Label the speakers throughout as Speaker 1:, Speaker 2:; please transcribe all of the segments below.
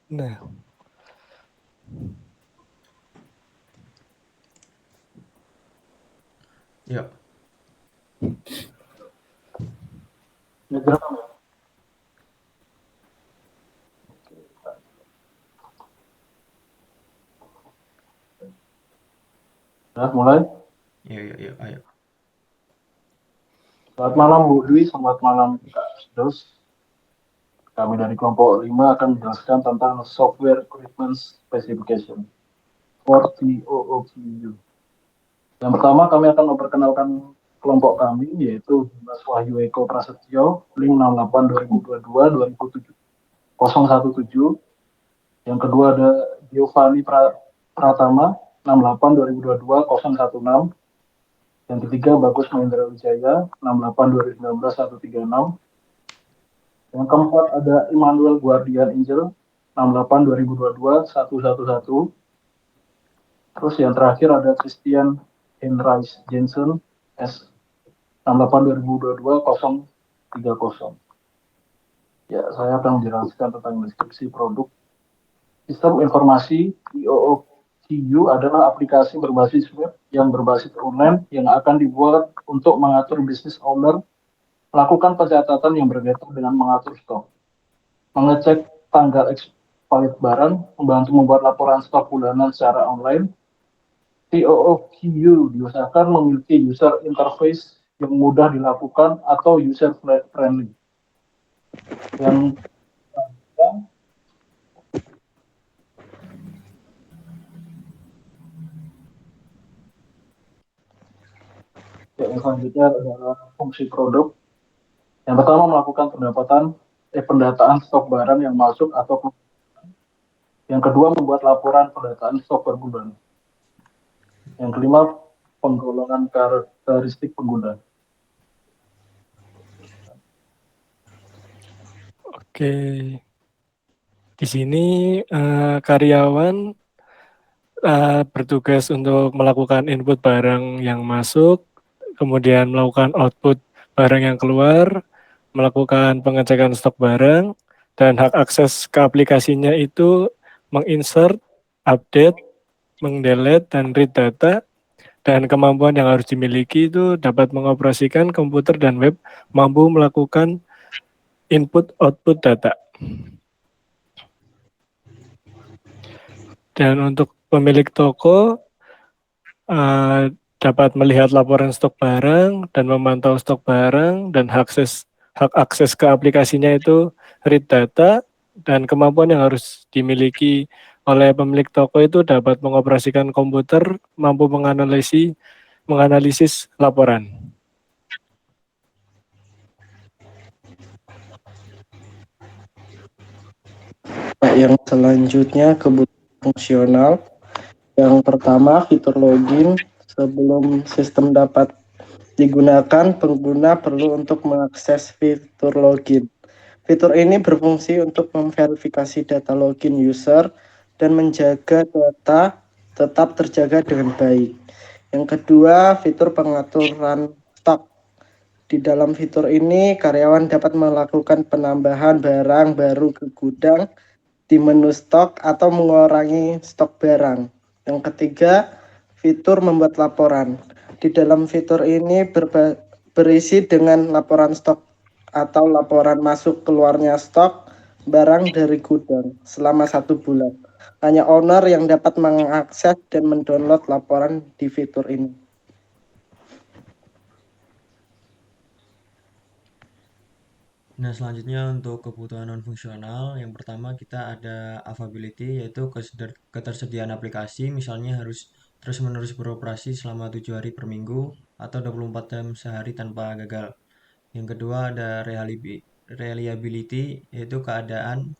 Speaker 1: Nah,
Speaker 2: Ya,
Speaker 3: Ya, direkam ya? Udah mulai?
Speaker 2: ya, ayo.
Speaker 3: Selamat malam Bu Dwi, selamat malam Kak Dos. Kami dari kelompok 5 akan menjelaskan tentang Software Equipment Specification for TOOQU. Yang pertama kami akan memperkenalkan kelompok kami, yaitu Mas Wahyu Eko Prasetyo, link 68-2022-2017. Yang kedua ada Giovanni Pratama, 68-2022-016. Yang ketiga Bagus Mahendra Wijaya, 68-2019-136. Yang keempat ada Immanuel Guardian Angel, 68-2022-111. Terus yang terakhir ada Christian Henrys Jensen, S 68-2022-030. Ya, saya akan menjelaskan tentang deskripsi produk. Sistem informasi TOOQU adalah aplikasi berbasis web yang berbasis online yang akan dibuat untuk mengatur bisnis owner, melakukan pencatatan yang berkaitan dengan mengatur stok, mengecek tanggal expired barang, membantu membuat laporan stok bulanan secara online. TOOQU diusahakan memiliki user interface yang mudah dilakukan atau user friendly. Yang yang selanjutnya adalah fungsi produk. Yang pertama melakukan pendataan stok barang yang masuk atau yang kedua membuat laporan pendataan stok per bulan. Yang kelima penggolongan karakteristik pengguna.
Speaker 1: oke. Di sini karyawan bertugas untuk melakukan input barang yang masuk, kemudian melakukan output barang yang keluar, melakukan pengecekan stok barang, dan hak akses ke aplikasinya itu menginsert, update, mendelete, dan read data, dan kemampuan yang harus dimiliki itu dapat mengoperasikan komputer dan web, mampu melakukan input-output data. Dan untuk pemilik toko dapat melihat laporan stok barang dan memantau stok barang dan hak akses ke aplikasinya itu read data, dan kemampuan yang harus dimiliki oleh pemilik toko itu dapat mengoperasikan komputer, mampu menganalisis laporan.
Speaker 4: Yang selanjutnya kebutuhan fungsional. Yang pertama fitur login. Sebelum sistem dapat digunakan, pengguna perlu untuk mengakses fitur login. Fitur ini berfungsi untuk memverifikasi data login user dan menjaga data tetap terjaga dengan baik. Yang kedua, fitur pengaturan stok. Di dalam fitur ini, karyawan dapat melakukan penambahan barang baru ke gudang di menu stok atau mengurangi stok barang. Yang ketiga, fitur membuat laporan. Di dalam fitur ini berisi dengan laporan stok atau laporan masuk keluarnya stok barang dari gudang selama 1 bulan. Hanya owner yang dapat mengakses dan mendownload laporan di fitur ini.
Speaker 2: Nah, selanjutnya untuk kebutuhan non-fungsional, yang pertama kita ada availability, yaitu ketersediaan aplikasi, misalnya harus terus-menerus beroperasi selama 7 hari per minggu atau 24 jam sehari tanpa gagal. Yang kedua ada reliability, yaitu keandalan,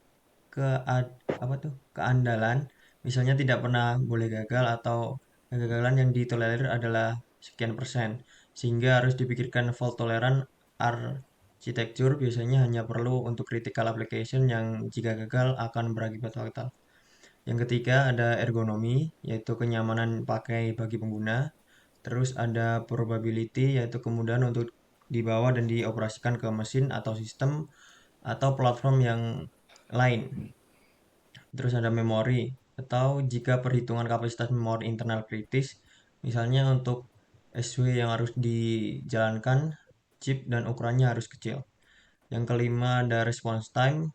Speaker 2: misalnya tidak pernah boleh gagal atau kegagalan yang ditolerir adalah sekian persen, sehingga harus dipikirkan fault tolerant architecture biasanya hanya perlu untuk critical application yang jika gagal akan berakibat fatal. Yang ketiga ada ergonomi, yaitu kenyamanan pakai bagi pengguna. Terus ada probability, yaitu kemudahan untuk dibawa dan dioperasikan ke mesin atau sistem atau platform yang lain. Terus ada memori, atau jika perhitungan kapasitas memori internal kritis, misalnya untuk SW yang harus dijalankan, chip dan ukurannya harus kecil. Yang kelima ada response time,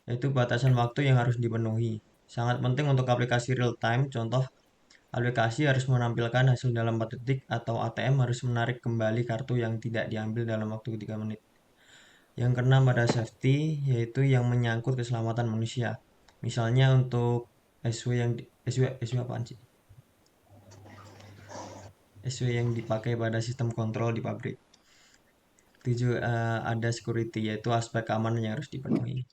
Speaker 2: yaitu batasan waktu yang harus dipenuhi. Sangat penting untuk aplikasi real time, contoh aplikasi harus menampilkan hasil dalam 4 detik atau ATM harus menarik kembali kartu yang tidak diambil dalam waktu 3 menit. Yang keenam ada safety, yaitu yang menyangkut keselamatan manusia. Misalnya untuk SW apaan sih? SW yang dipakai pada sistem kontrol di pabrik. 7 ada security, yaitu aspek keamanan yang harus dipenuhi.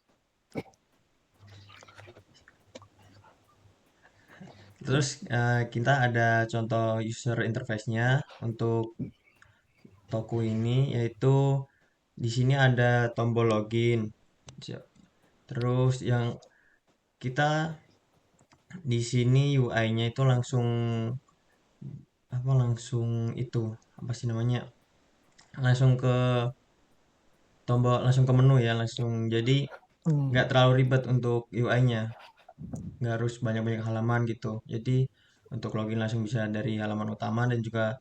Speaker 2: Terus kita ada contoh user interface-nya untuk toko ini, yaitu di sini ada tombol login. Terus yang kita di sini UI-nya itu langsung itu apa sih namanya? Langsung ke tombol, langsung ke menu ya, langsung. Jadi nggak terlalu ribet untuk UI-nya. Nggak harus banyak-banyak halaman gitu. Jadi untuk login langsung bisa dari halaman utama, dan juga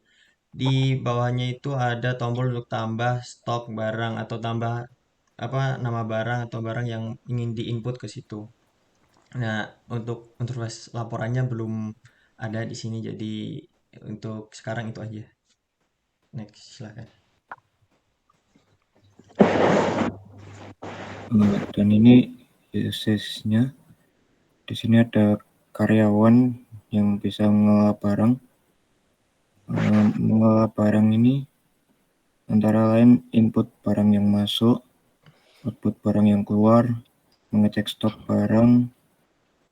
Speaker 2: di bawahnya itu ada tombol untuk tambah stok barang atau tambah apa nama barang atau barang yang ingin diinput ke situ. Nah, untuk interface laporannya belum ada di sini, jadi untuk sekarang itu aja. Next, silakan.
Speaker 5: Dan ini usage-nya di sini ada karyawan yang bisa mengelola barang. Mengelola barang ini antara lain input barang yang masuk, output barang yang keluar, mengecek stok barang,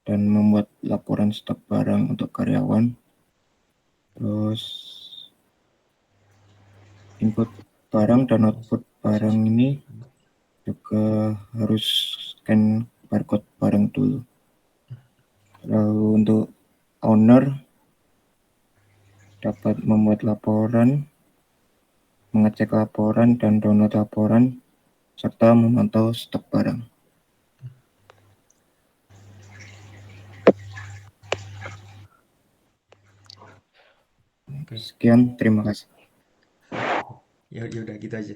Speaker 5: dan membuat laporan stok barang untuk karyawan. Terus input barang dan output barang ini juga harus scan barcode barang dulu. Lalu untuk owner dapat membuat laporan, mengecek laporan dan download laporan, serta memantau stok barang.
Speaker 2: Oke.
Speaker 5: Sekian, terima kasih.
Speaker 2: Ya udah gitu aja.